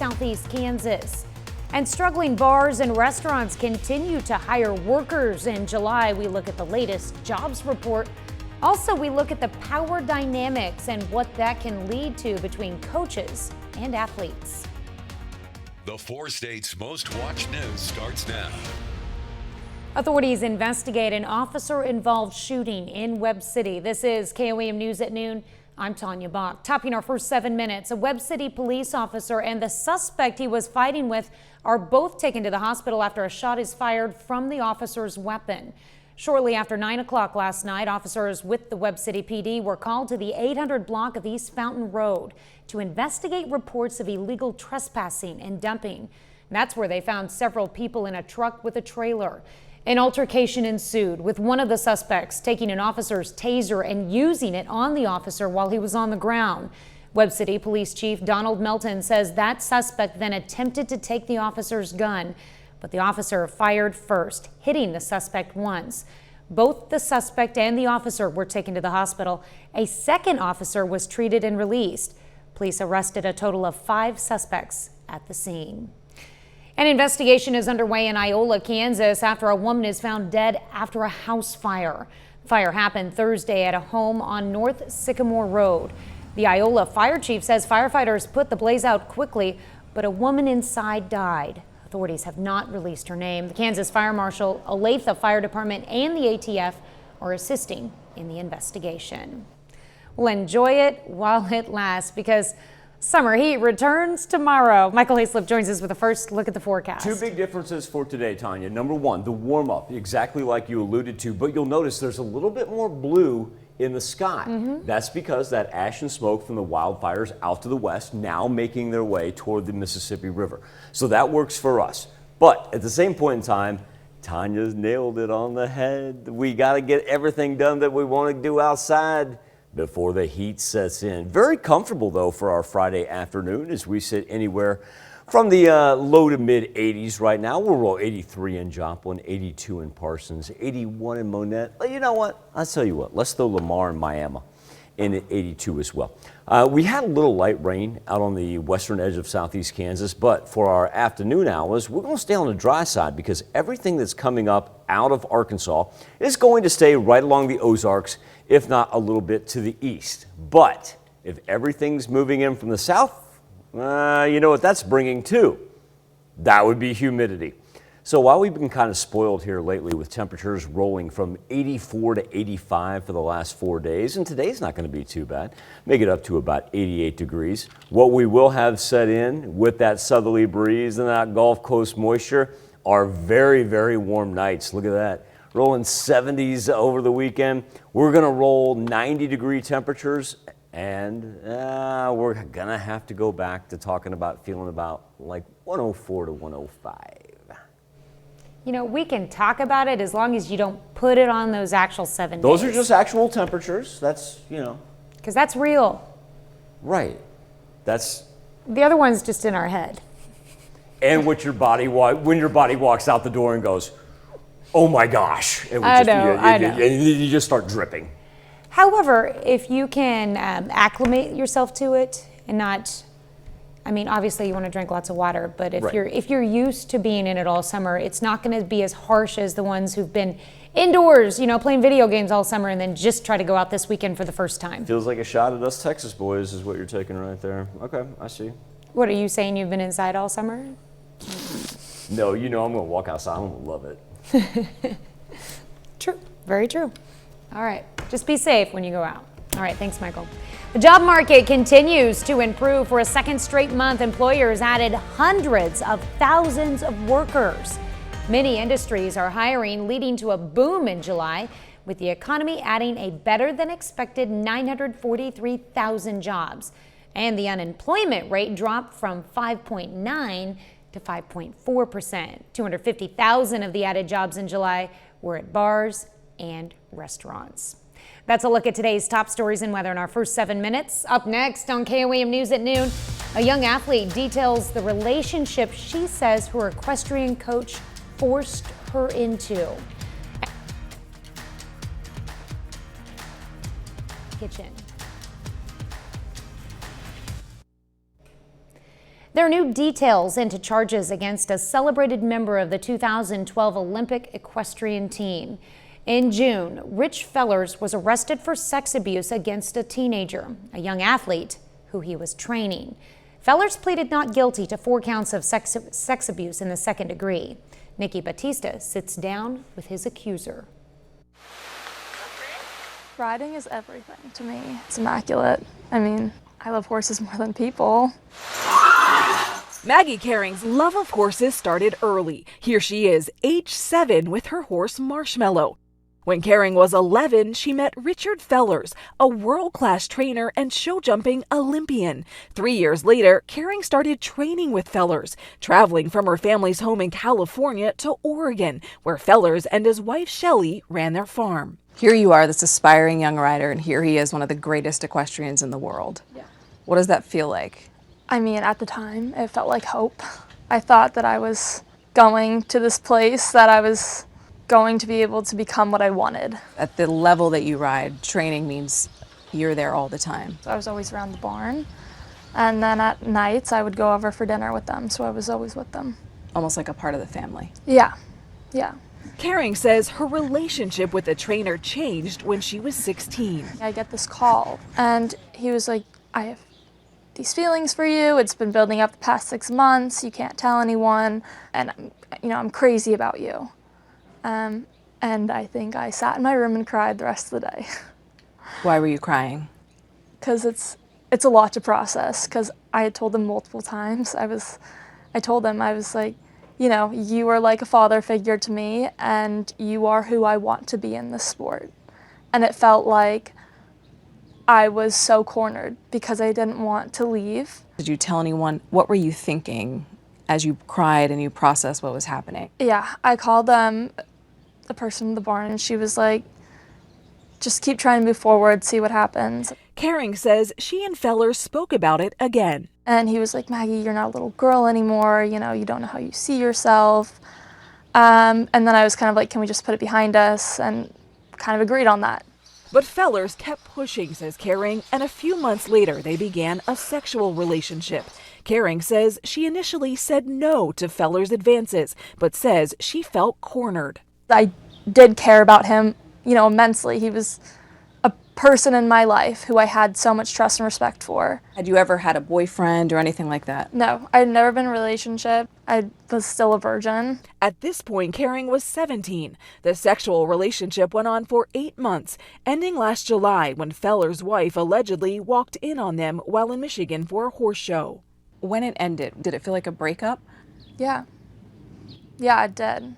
Southeast Kansas. And struggling bars and restaurants continue to hire workers in July. We look at the latest jobs report. Also, we look at the power dynamics and what that can lead to between coaches and athletes. The 4 states' most watched news starts now. Authorities investigate an officer-involved shooting in Webb City. This is KOAM News at noon. I'm Tanya Bach. Topping our first 7 minutes, a Webb City police officer and the suspect he was fighting with are both taken to the hospital after a shot is fired from the officer's weapon. Shortly after 9 o'clock last night, officers with the Webb City PD were called to the 800 block of East Fountain Road to investigate reports of illegal trespassing and dumping. That's where they found several people in a truck with a trailer. An altercation ensued, with one of the suspects taking an officer's taser and using it on the officer while he was on the ground. Webb City Police Chief Donald Melton says that suspect then attempted to take the officer's gun, but the officer fired first, hitting the suspect once. Both the suspect and the officer were taken to the hospital. A second officer was treated and released. Police arrested a total of 5 suspects at the scene. An investigation is underway in Iola, Kansas, after a woman is found dead after a house fire. The fire happened Thursday at a home on North Sycamore Road. The Iola fire chief says firefighters put the blaze out quickly, but a woman inside died. Authorities have not released her name. The Kansas Fire Marshal, Olathe Fire Department, and the ATF are assisting in the investigation. We'll enjoy it while it lasts because summer heat returns tomorrow. Michael Hayslip joins us with a first look at the forecast. 2 big differences for today, Tanya. Number 1, the warm up, exactly like you alluded to, but you'll notice there's a little bit more blue in the sky. That's because that ash and smoke from the wildfires out to the west now making their way toward the Mississippi River. So that works for us. But at the same point in time, Tanya's nailed it on the head. We got to get everything done that we want to do outside before the heat sets in. Very comfortable though for our Friday afternoon as we sit anywhere from the low to mid 80s right now. We'll roll 83 in Joplin, 82 in Parsons, 81 in Monette. But you know what? I'll tell you what. Let's throw Lamar and Miami in at 82 as well. We had a little light rain out on the western edge of southeast Kansas, but for our afternoon hours, we're going to stay on the dry side because everything that's coming up out of Arkansas is going to stay right along the Ozarks, if not a little bit to the east. But if everything's moving in from the south, you know what that's bringing too? That would be humidity. So while we've been kind of spoiled here lately with temperatures rolling from 84 to 85 for the last 4 days, and today's not going to be too bad, make it up to about 88 degrees. What we will have set in with that southerly breeze and that Gulf Coast moisture are very, very warm nights. Look at that. Rolling 70s over the weekend. We're going to roll 90-degree temperatures. And we're going to have to go back to talking about feeling about like 104 to 105. You know, we can talk about it as long as you don't put it on those actual 7 days. Those are just actual temperatures. That's, you know. Because that's real. Right. That's. The other one's just in our head. And what your body, when your body walks out the door and goes, oh my gosh. And I know. And you just start dripping. However, if you can acclimate yourself to it and not, I mean, obviously you want to drink lots of water, but if you're used to being in it all summer, it's not going to be as harsh as the ones who've been indoors, you know, playing video games all summer and then just try to go out this weekend for the first time. Feels like a shot at us Texas boys is what you're taking right there. Okay, I see. What are you saying? You've been inside all summer? No, you know I'm going to walk outside. I'm going to love it. True. Very true. All right. Just be safe when you go out. All right. Thanks, Michael. The job market continues to improve. For a second straight month, employers added hundreds of thousands of workers. Many industries are hiring, leading to a boom in July, with the economy adding a better than expected 943,000 jobs. And the unemployment rate dropped from 5.9 to 5.4%. 250,000 of the added jobs in July were at bars and restaurants. That's a look at today's top stories and weather in our first 7 minutes. Up next on KOAM News at noon, a young athlete details the relationship she says her equestrian coach forced her into. Kitchen. There are new details into charges against a celebrated member of the 2012 Olympic equestrian team. In June, Rich Fellers was arrested for sex abuse against a teenager, a young athlete who he was training. Fellers pleaded not guilty to 4 counts of sex abuse in the second degree. Nikki Batista sits down with his accuser. Riding is everything to me. It's immaculate. I mean, I love horses more than people. Maggie Caring's love of horses started early. Here she is, age 7, with her horse Marshmallow. When Caring was 11, she met Richard Fellers, a world-class trainer and show-jumping Olympian. 3 years later, Caring started training with Fellers, traveling from her family's home in California to Oregon, where Fellers and his wife Shelley ran their farm. Here you are, this aspiring young rider, and here he is, one of the greatest equestrians in the world. Yeah. What does that feel like? I mean, at the time, it felt like hope. I thought that I was going to this place, that I was going to be able to become what I wanted. At the level that you ride, training means you're there all the time. So I was always around the barn, and then at nights I would go over for dinner with them, so I was always with them. Almost like a part of the family. Yeah. Caring says her relationship with the trainer changed when she was 16. I get this call, and he was like, I have these feelings for you. It's been building up the past 6 months. You can't tell anyone, and I'm crazy about you. And I think I sat in my room and cried the rest of the day. Why were you crying? Because it's a lot to process, because I had told them multiple times. I told them, I was like, you are like a father figure to me, and you are who I want to be in this sport. And it felt like I was so cornered because I didn't want to leave. Did you tell anyone? What were you thinking as you cried and you processed what was happening? Yeah, I called the person in the barn, and she was like, just keep trying to move forward, see what happens. Caring says she and Fellers spoke about it again. And he was like, Maggie, you're not a little girl anymore, you don't know how you see yourself. And then I was kind of like, can we just put it behind us? And kind of agreed on that. But Fellers kept pushing, says Caring, and a few months later they began a sexual relationship. Caring says she initially said no to Fellers' advances, but says she felt cornered. I did care about him, immensely. He was a person in my life who I had so much trust and respect for. Had you ever had a boyfriend or anything like that? No, I'd never been in a relationship. I was still a virgin. At this point, Caring was 17. The sexual relationship went on for 8 months, ending last July when Fellers' wife allegedly walked in on them while in Michigan for a horse show. When it ended, did it feel like a breakup? Yeah, it did.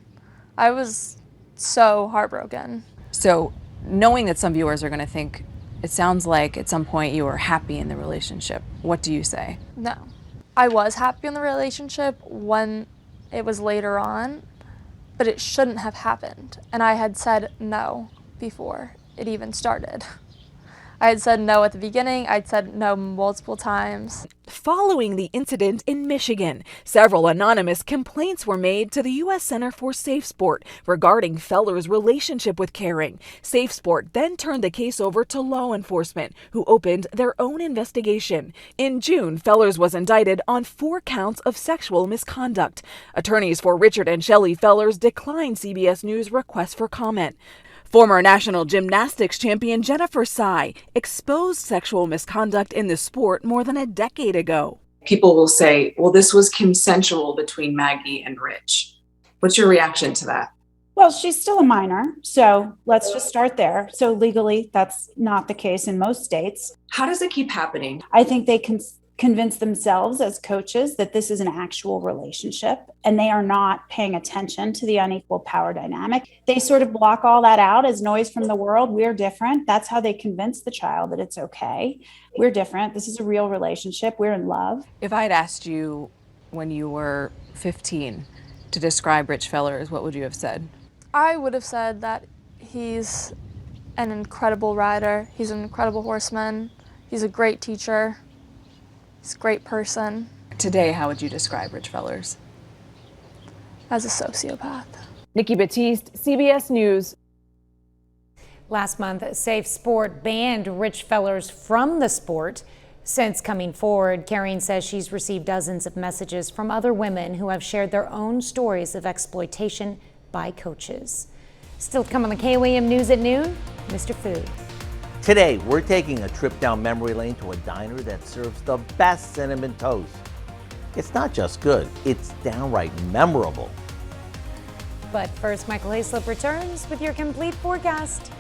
I was so heartbroken. So, knowing that some viewers are going to think, it sounds like at some point you were happy in the relationship, what do you say? No. I was happy in the relationship when it was later on, but it shouldn't have happened. And I had said no before it even started. I had said no at the beginning. I'd said no multiple times. Following the incident in Michigan, several anonymous complaints were made to the U.S. Center for Safe Sport regarding Fellers' relationship with Caring. Safe Sport then turned the case over to law enforcement, who opened their own investigation. In June, Fellers was indicted on 4 counts of sexual misconduct. Attorneys for Richard and Shelley Fellers declined CBS News' request for comment. Former national gymnastics champion Jennifer Tsai exposed sexual misconduct in the sport more than a decade ago. People will say, well, this was consensual between Maggie and Rich. What's your reaction to that? Well, she's still a minor, so let's just start there. So legally, that's not the case in most states. How does it keep happening? I think they can convince themselves as coaches that this is an actual relationship, and they are not paying attention to the unequal power dynamic. They sort of block all that out as noise from the world. We're different. That's how they convince the child that it's okay. We're different. This is a real relationship. We're in love. If I had asked you when you were 15 to describe Rich Fellers, what would you have said? I would have said that he's an incredible rider. He's an incredible horseman. He's a great teacher. He's a great person. Today, how would you describe Rich Fellers? As a sociopath. Nikki Batiste, CBS News. Last month, Safe Sport banned Rich Fellers from the sport. Since coming forward, Carrie says she's received dozens of messages from other women who have shared their own stories of exploitation by coaches. Still to come on the KOAM News at Noon, Mr. Food. Today, we're taking a trip down memory lane to a diner that serves the best cinnamon toast. It's not just good, it's downright memorable. But first, Michael Hayslip returns with your complete forecast.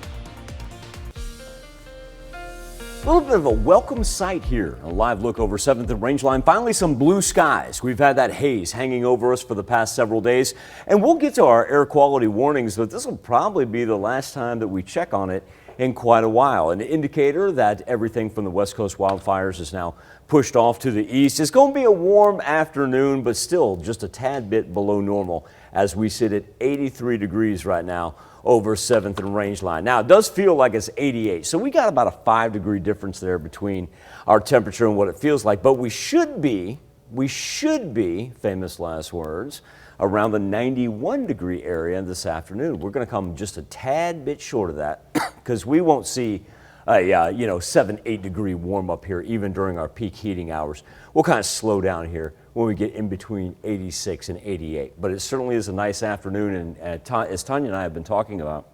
A little bit of a welcome sight here. A live look over 7th and Rangeline. Finally, some blue skies. We've had that haze hanging over us for the past several days, and we'll get to our air quality warnings, but this will probably be the last time that we check on it in quite a while. An indicator that everything from the West Coast wildfires is now pushed off to the east. It's going to be a warm afternoon, but still just a tad bit below normal as we sit at 83 degrees right now over 7th and Rangeline. Now, it does feel like it's 88, so we got about a 5-degree difference there between our temperature and what it feels like, but we should be, famous last words, around the 91-degree area this afternoon. We're going to come just a tad bit short of that because we won't see a 7-8 degree warm up here even during our peak heating hours. We'll kind of slow down here when we get in between 86 and 88. But it certainly is a nice afternoon, and as Tanya and I have been talking about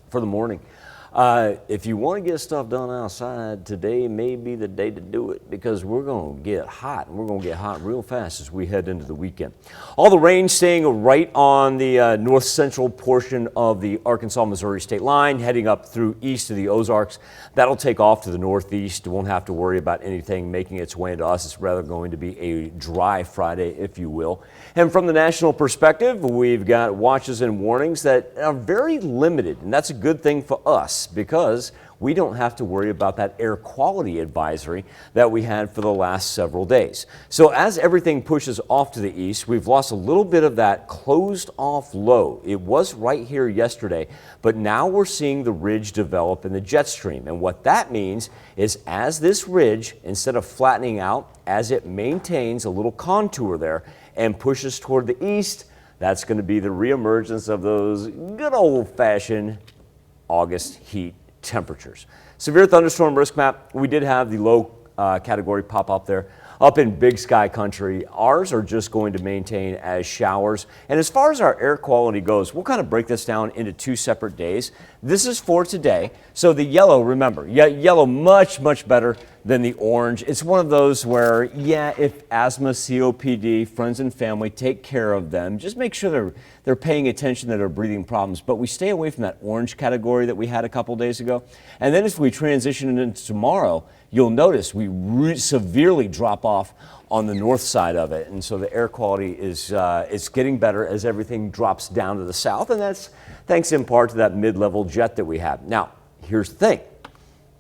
for the morning, if you want to get stuff done outside, today may be the day to do it because we're going to get hot, and we're going to get hot real fast as we head into the weekend. All the rain staying right on the north central portion of the Arkansas-Missouri state line, heading up through east of the Ozarks. That'll take off to the northeast. You won't have to worry about anything making its way into us. It's rather going to be a dry Friday, if you will. And from the national perspective, we've got watches and warnings that are very limited, and that's a good thing for us, because we don't have to worry about that air quality advisory that we had for the last several days. So as everything pushes off to the east, we've lost a little bit of that closed off low. It was right here yesterday, but now we're seeing the ridge develop in the jet stream. And what that means is as this ridge, instead of flattening out, as it maintains a little contour there and pushes toward the east, that's going to be the reemergence of those good old-fashioned August heat temperatures. Severe thunderstorm risk map, we did have the low category pop up there. Up in Big Sky country, ours are just going to maintain as showers. And as far as our air quality goes, we'll kind of break this down into 2 separate days. This is for today. So the yellow, remember, yellow much, much better than the orange. It's one of those where, if asthma, COPD, friends and family, take care of them. Just make sure they're paying attention to their breathing problems. But we stay away from that orange category that we had a couple days ago. And then as we transition into tomorrow, you'll notice we severely drop off on the north side of it. And so the air quality is getting better as everything drops down to the south. And that's thanks in part to that mid-level jet that we have. Now, here's the thing.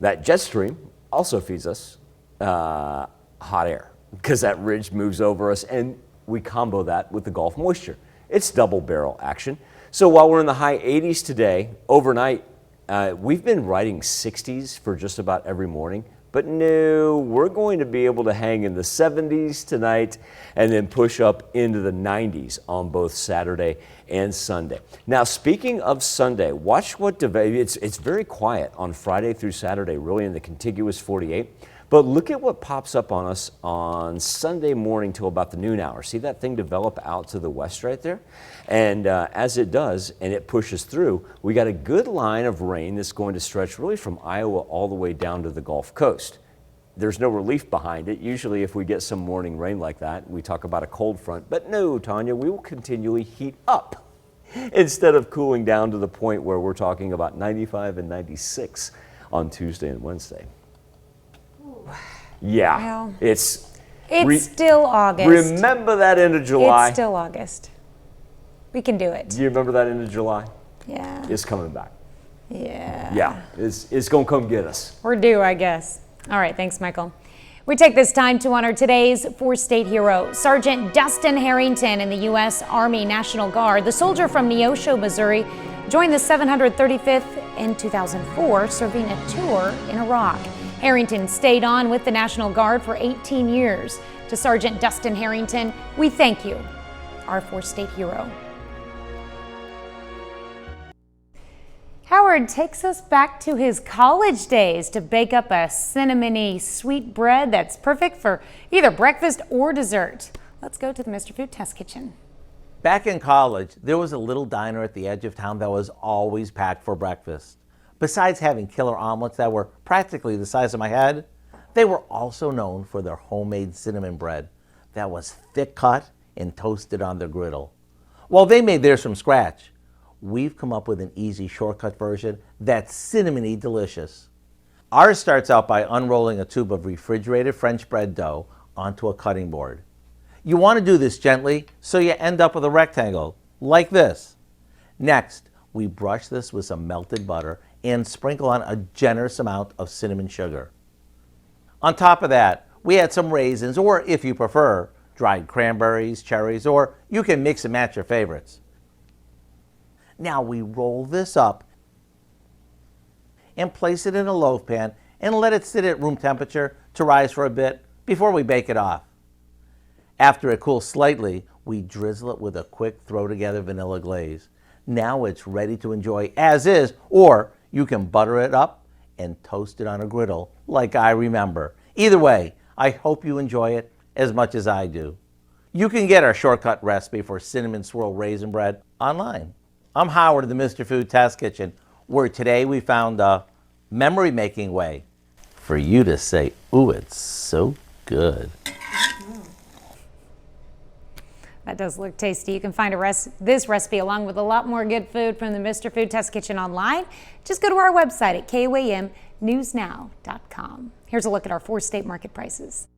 That jet stream also feeds us hot air because that ridge moves over us, and we combo that with the Gulf moisture. It's double barrel action. So while we're in the high 80s today, overnight, we've been riding 60s for just about every morning. But no, we're going to be able to hang in the 70s tonight and then push up into the 90s on both Saturday and Sunday. Now, speaking of Sunday, watch what develops. It's very quiet on Friday through Saturday, really in the contiguous 48. But look at what pops up on us on Sunday morning till about the noon hour. See that thing develop out to the west right there? And as it does, and it pushes through, we got a good line of rain that's going to stretch really from Iowa all the way down to the Gulf Coast. There's no relief behind it. Usually if we get some morning rain like that, we talk about a cold front. But no, Tanya, we will continually heat up instead of cooling down to the point where we're talking about 95 and 96 on Tuesday and Wednesday. Yeah, Well, it's still August. Remember that end of July? It's still August. We can do it. Do you remember that end of July? Yeah. It's coming back. Yeah. Yeah, it's going to come get us. We're due, I guess. All right, thanks, Michael. We take this time to honor today's 4-state hero, Sergeant Dustin Harrington in the U.S. Army National Guard. The soldier from Neosho, Missouri, joined the 735th in 2004, serving a tour in Iraq. Harrington stayed on with the National Guard for 18 years. To Sergeant Dustin Harrington, we thank you, our 4-state hero. Howard takes us back to his college days to bake up a cinnamony sweet bread that's perfect for either breakfast or dessert. Let's go to the Mr. Food Test Kitchen. Back in college, there was a little diner at the edge of town that was always packed for breakfast. Besides having killer omelets that were practically the size of my head, they were also known for their homemade cinnamon bread that was thick cut and toasted on the griddle. Well, they made theirs from scratch. We've come up with an easy shortcut version that's cinnamony delicious. Ours starts out by unrolling a tube of refrigerated French bread dough onto a cutting board. You want to do this gently so you end up with a rectangle, like this. Next, we brush this with some melted butter and sprinkle on a generous amount of cinnamon sugar. On top of that, we add some raisins, or if you prefer, dried cranberries, cherries, or you can mix and match your favorites. Now we roll this up and place it in a loaf pan and let it sit at room temperature to rise for a bit before we bake it off. After it cools slightly, we drizzle it with a quick throw together vanilla glaze. Now it's ready to enjoy as is, or you can butter it up and toast it on a griddle like I remember. Either way, I hope you enjoy it as much as I do. You can get our shortcut recipe for cinnamon swirl raisin bread online. I'm Howard of the Mr. Food Test Kitchen, where today we found a memory-making way for you to say, ooh, it's so good. That does look tasty. You can find this recipe along with a lot more good food from the Mr. Food Test Kitchen online. Just go to our website at KOAMnewsnow.com. Here's a look at our 4 state market prices.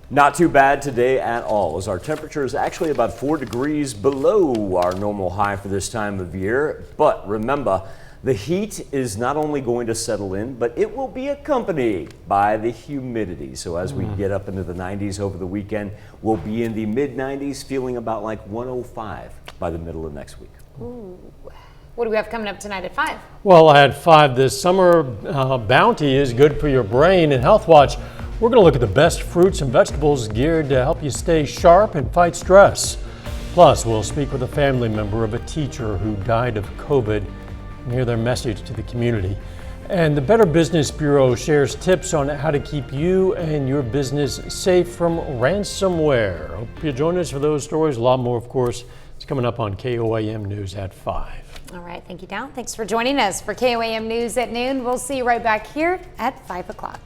Not too bad today at all, as our temperature is actually about 4 degrees below our normal high for this time of year. But remember, the heat is not only going to settle in, but it will be accompanied by the humidity. So as we get up into the 90s over the weekend, we'll be in the mid-90s, feeling about like 105 by the middle of next week. Ooh. What do we have coming up tonight at 5? Well, at 5 this summer, Bounty is good for your brain, and Health Watch, we're going to look at the best fruits and vegetables geared to help you stay sharp and fight stress. Plus, we'll speak with a family member of a teacher who died of COVID and hear their message to the community. And the Better Business Bureau shares tips on how to keep you and your business safe from ransomware. Hope you join us for those stories. A lot more, of course. It's coming up on KOAM News at 5. All right, thank you, Down. Thanks for joining us for KOAM News at noon. We'll see you right back here at 5 o'clock.